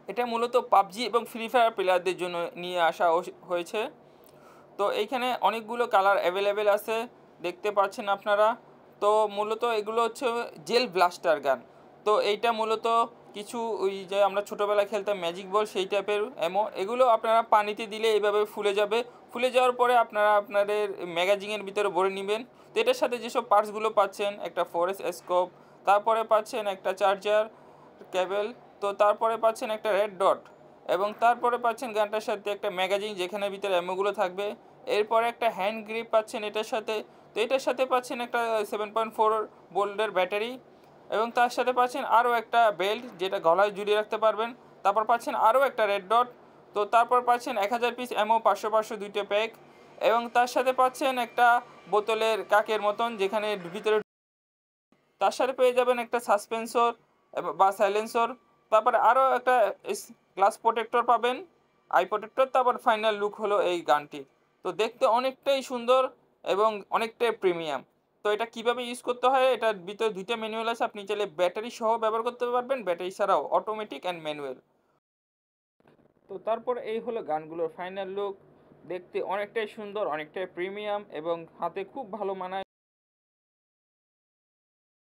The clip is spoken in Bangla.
এটা মূলত পাবজি এবং ফ্রি ফায়ার প্লেয়ারদের জন্য নিয়ে আসা হয়েছে। তো এইখানে অনেকগুলো কালার অ্যাভেলেবেল আছে, দেখতে পাচ্ছেন আপনারা। তো মূলত এগুলো হচ্ছে জেল ব্লাস্টার গান। তো এইটা মূলত কিছু ওই যে আমরা ছোটোবেলায় খেলতাম ম্যাজিক বল, সেই টাইপের এমো। এগুলো আপনারা পানিতে দিলে এইভাবে ফুলে যাবে। ফুলে যাওয়ার পরে আপনারা আপনাদের ম্যাগাজিনের ভিতরে ভরে নেবেন। তো এটার সাথে যেসব পার্টসগুলো পাচ্ছেন, একটা ফরেস্ট স্কোপ, তারপরে পাচ্ছেন একটা চার্জার কেবল, তো তারপরে পাচ্ছেন একটা রেড ডট, এবং তারপরে পাচ্ছেন গানটার সাথে একটা ম্যাগাজিন যেখানে ভিতরে অ্যামোগুলো থাকবে। এরপরে একটা হ্যান্ড গ্রিপ পাচ্ছেন এটার সাথে। তো এটার সাথে পাচ্ছেন একটা 7.4 ভোল্টের ব্যাটারি, এবং তার সাথে পাচ্ছেন আরও একটা বেল্ট যেটা গলায় ঝুলিয়ে রাখতে পারবেন। তারপর পাচ্ছেন আরও একটা রেড ডট। তো তারপর পাচ্ছেন 1000 পিস অ্যামো, 500 দুইটা প্যাক, এবং তার সাথে পাচ্ছেন একটা বোতলের কাকের মতন যেখানে ভিতরে। তার সাথে পেয়ে যাবেন একটা সাসপেন্সর বা সাইলেন্সর। তারপরে আরও একটা গ্লাস প্রোটেক্টর পাবেন, আই প্রোটেক্টর। তারপর ফাইনাল লুক হলো এই গানটি। তো দেখতে অনেকটাই সুন্দর এবং অনেকটাই প্রিমিয়াম। তো এটা কিভাবে ইউজ করতে হয়, এটার ভিতরে দুইটা ম্যানুয়াল আছে, আপনি চাইলে ব্যাটারি সহ ব্যবহার করতে পারবেন, ব্যাটারি ছাড়াও অটোমেটিক অ্যান্ড ম্যানুয়াল। তো তারপর এই হলো গানগুলোর ফাইনাল লুক। দেখতে অনেকটাই সুন্দর, অনেকটাই প্রিমিয়াম, এবং হাতে খুব ভালো মানায়।